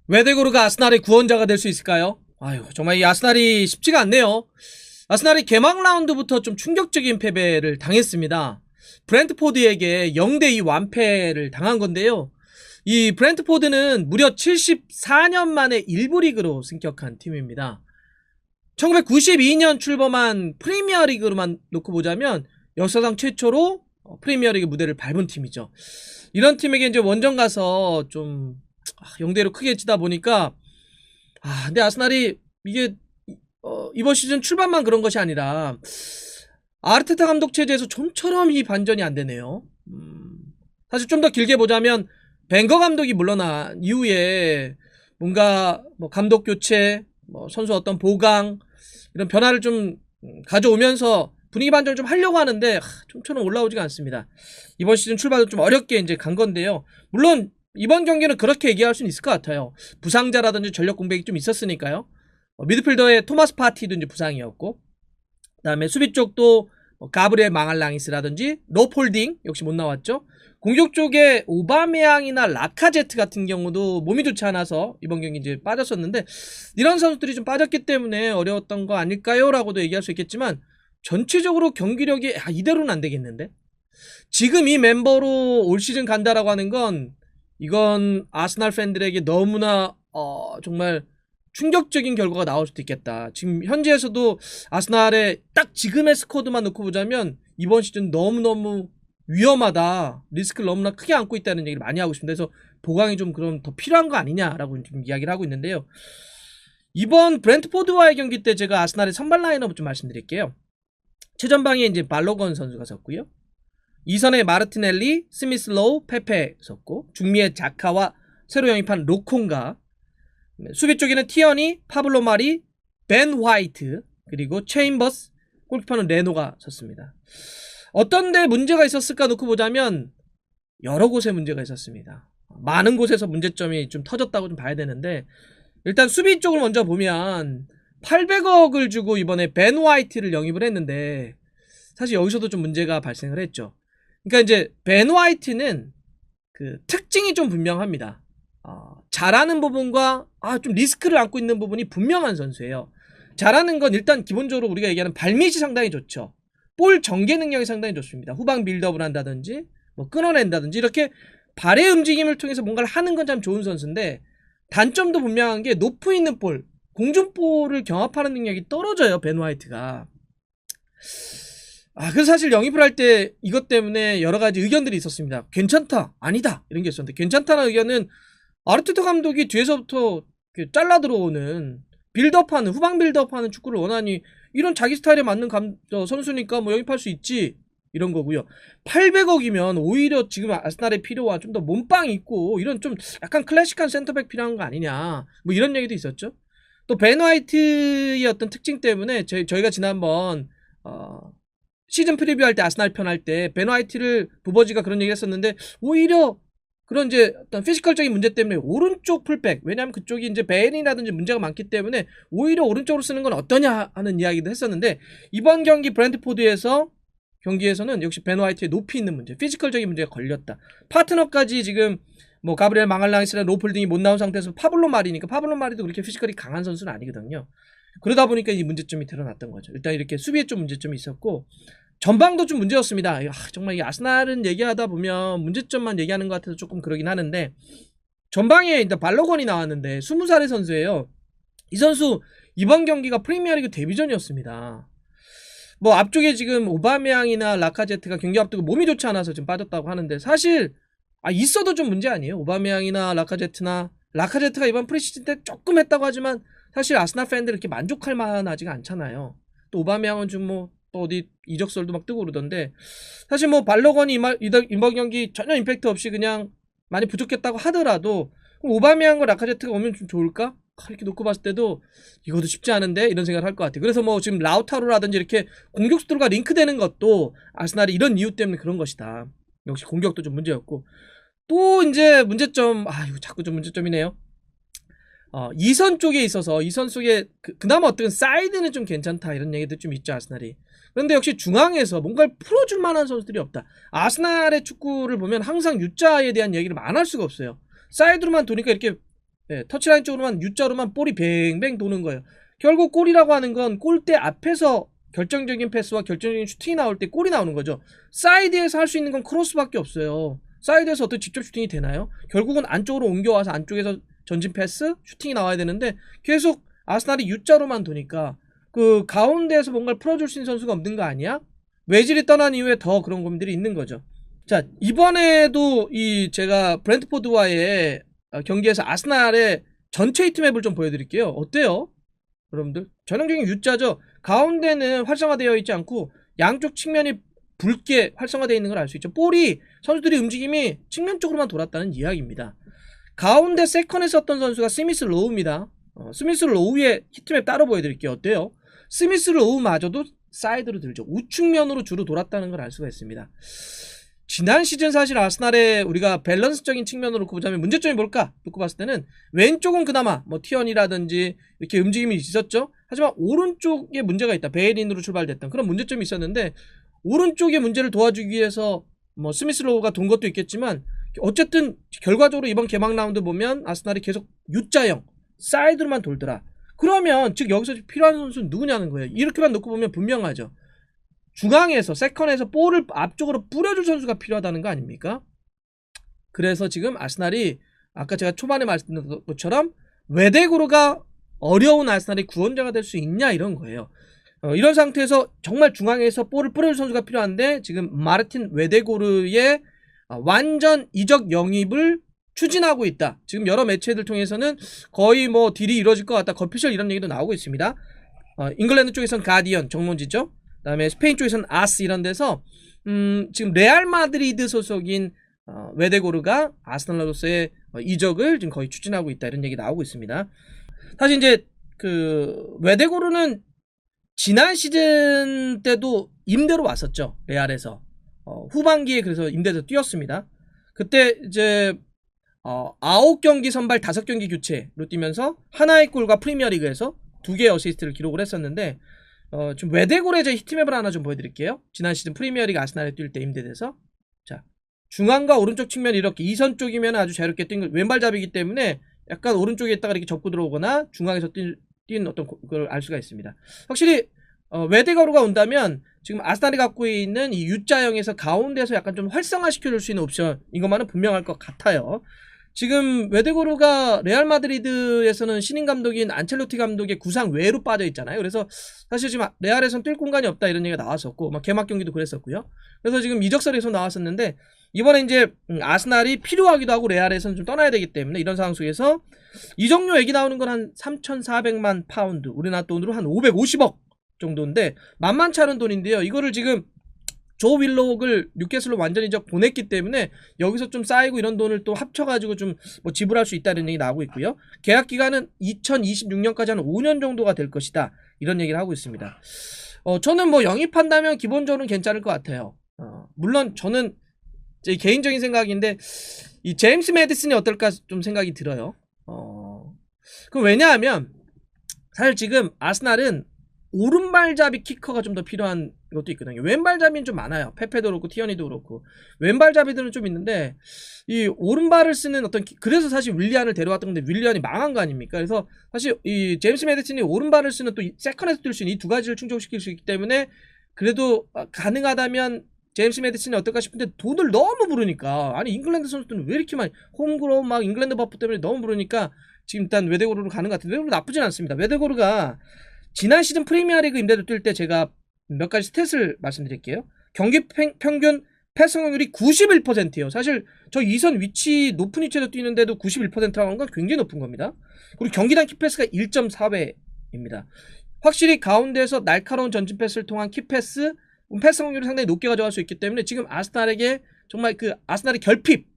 외대고르가 아스날의 구원자가 될 수 있을까요? 아유, 정말 이 아스날이 쉽지가 않네요. 아스날이 개막 라운드부터 좀 충격적인 패배를 당했습니다. 브랜트포드에게 0대2 완패를 당한 건데요. 이 브랜트포드는 무려 74년 만에 1부 리그로 승격한 팀입니다. 1992년 출범한 프리미어리그로만 놓고 보자면 역사상 최초로 프리미어리그 무대를 밟은 팀이죠. 이런 팀에게 이제 원정 가서 좀 0대1로 크게 치다 보니까 근데 아스날이 이게 이번 시즌 출발만 그런 것이 아니라 아르테타 감독 체제에서 좀처럼 이 반전이 안 되네요. 사실 좀 더 길게 보자면 벵거 감독이 물러난 이후에 뭔가 뭐 감독 교체, 뭐 선수 어떤 보강 이런 변화를 좀 가져오면서 분위기 반전을 좀 하려고 하는데 좀처럼 올라오지가 않습니다. 이번 시즌 출발도 좀 어렵게 이제 간 건데요. 물론 이번 경기는 그렇게 얘기할 수는 있을 것 같아요. 부상자라든지 전력 공백이 좀 있었으니까요. 미드필더의 토마스 파티도 이제 부상이었고, 그다음에 수비 쪽도 가브리엘 망알랑이스라든지 로폴딩 역시 못 나왔죠. 공격 쪽에 오바메양이나 라카제트 같은 경우도 몸이 좋지 않아서 이번 경기 이제 빠졌었는데, 이런 선수들이 좀 빠졌기 때문에 어려웠던 거 아닐까요? 라고도 얘기할 수 있겠지만 전체적으로 경기력이 이대로는 안 되겠는데, 지금 이 멤버로 올 시즌 간다라고 하는 건 이건 아스날 팬들에게 너무나 정말 충격적인 결과가 나올 수도 있겠다. 지금 현지에서도 아스날의 딱 지금의 스쿼드만 놓고 보자면 이번 시즌 너무너무 위험하다, 리스크를 너무나 크게 안고 있다는 얘기를 많이 하고 있습니다. 그래서 보강이 좀 그럼 더 필요한 거 아니냐라고 지금 이야기를 하고 있는데요. 이번 브랜트포드와의 경기 때 제가 아스날의 선발 라인업을 좀 말씀드릴게요. 최전방에 이제 발로건 선수가 섰고요. 2선에 마르티넬리, 스미슬로우, 페페 섰고, 중미의 자카와 새로 영입한 로콩가, 수비 쪽에는 티어니, 파블로 마리, 벤 화이트, 그리고 체인버스, 골키퍼는 레노가 섰습니다. 어떤 데 문제가 있었을까 놓고 보자면 여러 곳에 문제가 있었습니다. 많은 곳에서 문제점이 좀 터졌다고 좀 봐야 되는데, 일단 수비 쪽을 먼저 보면 800억을 주고 이번에 벤 화이트를 영입을 했는데 사실 여기서도 좀 문제가 발생을 했죠. 그러니까 이제 벤 화이트는 그 특징이 좀 분명합니다. 잘하는 부분과 좀 리스크를 안고 있는 부분이 분명한 선수예요. 잘하는 건 일단 기본적으로 우리가 얘기하는 발밑이 상당히 좋죠. 볼 전개 능력이 상당히 좋습니다. 후방 빌드업을 한다든지 뭐 끊어낸다든지 이렇게 발의 움직임을 통해서 뭔가를 하는 건 참 좋은 선수인데, 단점도 분명한 게 높이 있는 볼, 공중볼을 경합하는 능력이 떨어져요, 벤 화이트가. 그래서 사실 영입을 할 때 이것 때문에 여러 가지 의견들이 있었습니다. 괜찮다, 아니다 이런 게 있었는데, 괜찮다는 의견은 아르테타 감독이 뒤에서부터 잘라 들어오는 빌드업하는, 후방 빌드업하는 축구를 원하니 이런 자기 스타일에 맞는 선수니까 뭐 영입할 수 있지 이런 거고요. 800억이면 오히려 지금 아스날의 필요와 좀 더 몸빵 있고 이런 좀 약간 클래식한 센터백 필요한 거 아니냐 뭐 이런 얘기도 있었죠. 또 벤 화이트의 어떤 특징 때문에 저희가 지난번 시즌 프리뷰 할 때 아스날 편 할 때 벤 화이트를 부버지가 그런 얘기 했었는데, 오히려 그런 이제 어떤 피지컬적인 문제 때문에 오른쪽 풀백, 왜냐하면 그쪽이 이제 벤이라든지 문제가 많기 때문에 오히려 오른쪽으로 쓰는 건 어떠냐 하는 이야기도 했었는데, 이번 경기 브랜트포드에서 경기에서는 역시 벤 화이트의 높이 있는 문제, 피지컬적인 문제가 걸렸다. 파트너까지 지금 뭐 가브리엘 망알랑이스나 로폴딩이 못 나온 상태에서 파블로 마리니까, 파블로 마리도 그렇게 피지컬이 강한 선수는 아니거든요. 그러다 보니까 이 문제점이 드러났던 거죠. 일단 이렇게 수비에 좀 문제점이 있었고, 전방도 좀 문제였습니다. 정말 이 아스날은 얘기하다 보면 문제점만 얘기하는 것 같아서 조금 그러긴 하는데, 전방에 일단 발로건이 나왔는데 20살의 선수예요. 이 선수 이번 경기가 프리미어리그 데뷔전이었습니다. 뭐 앞쪽에 지금 오바메양이나 라카제트가 경기 앞두고 몸이 좋지 않아서 지금 빠졌다고 하는데, 사실 있어도 좀 문제 아니에요? 오바메양이나 라카제트가 이번 프리시즌 때 조금 했다고 하지만 사실 아스날 팬들 이렇게 만족할 만하지가 않잖아요. 또 오바메양은 좀 뭐 또 어디 이적설도 막 뜨고 그러던데, 사실 뭐 발로건이 이번 경기 전혀 임팩트 없이 그냥 많이 부족했다고 하더라도 오바메양과 라카제트가 오면 좀 좋을까? 이렇게 놓고 봤을 때도 이것도 쉽지 않은데 이런 생각을 할 것 같아요. 그래서 뭐 지금 라우타로라든지 이렇게 공격수들과 링크되는 것도 아스날이 이런 이유 때문에 그런 것이다. 역시 공격도 좀 문제였고, 또 이제 문제점, 이거 자꾸 좀 문제점이네요. 2선 쪽에 있어서 2선 속에 그나마 어떤 사이드는 좀 괜찮다 이런 얘기도 좀 있죠, 아스날이. 그런데 역시 중앙에서 뭔가를 풀어줄 만한 선수들이 없다. 아스날의 축구를 보면 항상 U자에 대한 얘기를 안 할 수가 없어요. 사이드로만 도니까 이렇게 예, 터치라인 쪽으로만 U자로만 볼이 뱅뱅 도는 거예요. 결국 골이라고 하는 건 골대 앞에서 결정적인 패스와 결정적인 슈팅이 나올 때 골이 나오는 거죠. 사이드에서 할 수 있는 건 크로스밖에 없어요. 사이드에서 어떤 직접 슈팅이 되나요? 결국은 안쪽으로 옮겨와서 안쪽에서 전진 패스, 슈팅이 나와야 되는데 계속 아스날이 U자로만 도니까 그 가운데에서 뭔가를 풀어줄 수 있는 선수가 없는 거 아니야? 외질이 떠난 이후에 더 그런 고민들이 있는 거죠. 자, 이번에도 이 제가 브랜트포드와의 경기에서 아스날의 전체 히트맵을 좀 보여드릴게요. 어때요? 여러분들 전형적인 U자죠. 가운데는 활성화되어 있지 않고 양쪽 측면이 붉게 활성화되어 있는 걸 알 수 있죠. 볼이 선수들이 움직임이 측면 쪽으로만 돌았다는 이야기입니다. 가운데 세컨에 썼던 선수가 스미스 로우입니다. 스미스 로우의 히트맵 따로 보여드릴게요. 어때요? 스미스 로우마저도 사이드로 들죠. 우측면으로 주로 돌았다는 걸 알 수가 있습니다. 지난 시즌 사실 아스날의 우리가 밸런스적인 측면으로 놓고 보자면 문제점이 뭘까? 놓고 봤을 때는 왼쪽은 그나마 뭐 티언이라든지 이렇게 움직임이 있었죠. 하지만 오른쪽에 문제가 있다. 베일린으로 출발됐던 그런 문제점이 있었는데 오른쪽의 문제를 도와주기 위해서 뭐 스미스 로우가 돈 것도 있겠지만 어쨌든 결과적으로 이번 개막 라운드 보면 아스날이 계속 U자형 사이드로만 돌더라. 그러면 즉 여기서 필요한 선수는 누구냐는 거예요. 이렇게만 놓고 보면 분명하죠. 중앙에서 세컨에서 볼을 앞쪽으로 뿌려줄 선수가 필요하다는 거 아닙니까? 그래서 지금 아스날이 아까 제가 초반에 말씀드린 것처럼 웨데고르가 어려운 아스날의 구원자가 될 수 있냐 이런 거예요. 이런 상태에서 정말 중앙에서 볼을 뿌려줄 선수가 필요한데 지금 마르틴 웨데고르의 완전 이적 영입을 추진하고 있다. 지금 여러 매체들 통해서는 거의 뭐 딜이 이루어질 것 같다. 거피셜 이런 얘기도 나오고 있습니다. 잉글랜드 쪽에선 가디언 정론지죠. 그 다음에 스페인 쪽에서는 아스 이런 데서 지금 레알 마드리드 소속인 웨데고르가 아스날로서의 이적을 지금 거의 추진하고 있다 이런 얘기 나오고 있습니다. 사실 이제 그 웨데고르는 지난 시즌 때도 임대로 왔었죠. 레알에서 후반기에 그래서 임대에서 뛰었습니다. 그때 이제 9경기 선발 5경기 교체로 뛰면서 하나의 골과 프리미어리그에서 2개의 어시스트를 기록을 했었는데 좀 웨데고르의 제 히트맵을 하나 좀 보여드릴게요. 지난 시즌 프리미어리그 아스날에 뛸 때 임대돼서 자 중앙과 오른쪽 측면 이렇게 2선 쪽이면 아주 자유롭게 뛴 왼발잡이기 때문에 약간 오른쪽에 있다가 이렇게 접고 들어오거나 중앙에서 뛴 어떤 걸 알 수가 있습니다. 확실히 웨데고르가 온다면 지금 아스날이 갖고 있는 이 U자형에서 가운데서 약간 좀 활성화시켜줄 수 있는 옵션 이것만은 분명할 것 같아요. 지금 웨데고르가 레알 마드리드에서는 신인 감독인 안첼로티 감독의 구상 외로 빠져 있잖아요. 그래서 사실 지금 레알에서는 뛸 공간이 없다 이런 얘기가 나왔었고 막 개막 경기도 그랬었고요. 그래서 지금 이적설에서 나왔었는데 이번에 이제 아스날이 필요하기도 하고 레알에서는 좀 떠나야 되기 때문에 이런 상황 속에서 이적료 얘기 나오는 건 한 3,400만 파운드 우리나라 돈으로 한 550억 정도인데 만만치 않은 돈인데요. 이거를 지금 조 윌록을 뉴캐슬로 완전히 보냈기 때문에 여기서 좀 쌓이고 이런 돈을 또 합쳐가지고 좀 뭐 지불할 수 있다는 얘기 나오고 있고요. 계약 기간은 2026년까지 한 5년 정도가 될 것이다. 이런 얘기를 하고 있습니다. 저는 뭐 영입한다면 기본적으로는 괜찮을 것 같아요. 물론 저는 제 개인적인 생각인데 이 제임스 매디슨이 어떨까 좀 생각이 들어요. 그 왜냐하면 사실 지금 아스날은 오른발잡이 키커가 좀 더 필요한 것도 있거든요. 왼발잡이는 좀 많아요. 페페도 그렇고 티어니도 그렇고 왼발잡이들은 좀 있는데 이 오른발을 쓰는 어떤 그래서 사실 윌리안을 데려왔던 건데 윌리안이 망한 거 아닙니까? 그래서 사실 이 제임스 매디슨이 오른발을 쓰는 또 세컨에서 뛸 수 있는 이 두 가지를 충족시킬 수 있기 때문에 그래도 가능하다면 제임스 매디슨이 어떨까 싶은데 돈을 너무 부르니까 아니 잉글랜드 선수들은 왜 이렇게 많이 홈그로 막 잉글랜드 버프 때문에 너무 부르니까 지금 일단 웨데고르로 가는 것 같은데 웨데고르 나쁘진 않습니다. 웨데고르가 지난 시즌 프리미어리그 임대로 뛸 때 제가 몇 가지 스탯을 말씀드릴게요. 경기 평균 패스 확률이 91%예요. 사실 저 2선 위치 높은 위치에서 뛰는데도 91%라는 건 굉장히 높은 겁니다. 그리고 경기당 키패스가 1.4배입니다. 확실히 가운데에서 날카로운 전진 패스를 통한 키패스, 패스 확률을 상당히 높게 가져갈 수 있기 때문에 지금 아스날에게 정말 그 아스날의 결핍,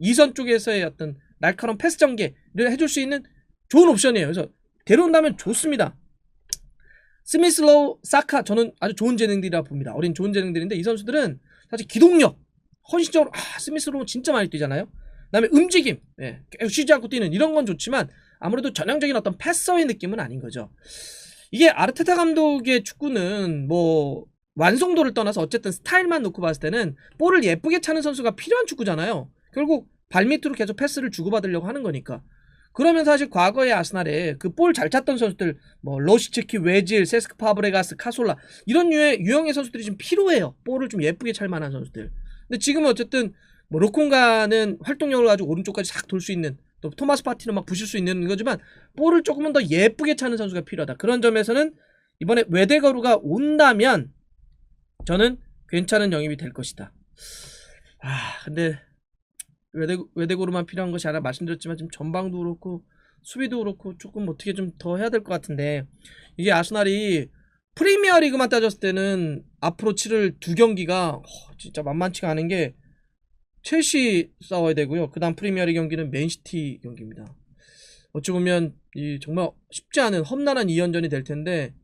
2선 쪽에서의 어떤 날카로운 패스 전개를 해줄 수 있는 좋은 옵션이에요. 그래서 데려온다면 좋습니다. 스미스 로우, 사카 저는 아주 좋은 재능들이라 봅니다. 어린 좋은 재능들인데 이 선수들은 사실 기동력, 헌신적으로 스미스 로우 진짜 많이 뛰잖아요. 그 다음에 움직임, 계속 쉬지 않고 뛰는 이런 건 좋지만 아무래도 전형적인 어떤 패서의 느낌은 아닌 거죠. 이게 아르테타 감독의 축구는 뭐 완성도를 떠나서 어쨌든 스타일만 놓고 봤을 때는 볼을 예쁘게 차는 선수가 필요한 축구잖아요. 결국 발밑으로 계속 패스를 주고받으려고 하는 거니까. 그러면 사실 과거에 아스날에 그 볼 잘 찼던 선수들 뭐 로시츠키, 외질, 세스크 파브레가스, 카솔라 이런 유형의 선수들이 좀 필요해요. 볼을 좀 예쁘게 찰 만한 선수들. 근데 지금은 어쨌든 뭐 로콩가는 활동력을 가지고 오른쪽까지 싹 돌 수 있는, 또 토마스 파티는 막 부실 수 있는 거지만 볼을 조금은 더 예쁘게 차는 선수가 필요하다. 그런 점에서는 이번에 웨데거루가 온다면 저는 괜찮은 영입이 될 것이다. 근데 웨데고르만 필요한 것이 아니라 말씀드렸지만 지금 전방도 그렇고 수비도 그렇고 조금 어떻게 좀 더 해야 될 것 같은데, 이게 아스날이 프리미어 리그만 따졌을 때는 앞으로 치를 두 경기가 진짜 만만치가 않은 게 첼시 싸워야 되고요. 그 다음 프리미어 리그 경기는 맨시티 경기입니다. 어찌 보면 이 정말 쉽지 않은 험난한 2연전이 될 텐데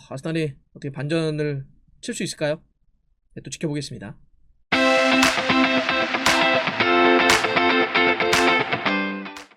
아스날이 어떻게 반전을 칠 수 있을까요? 네, 또 지켜보겠습니다.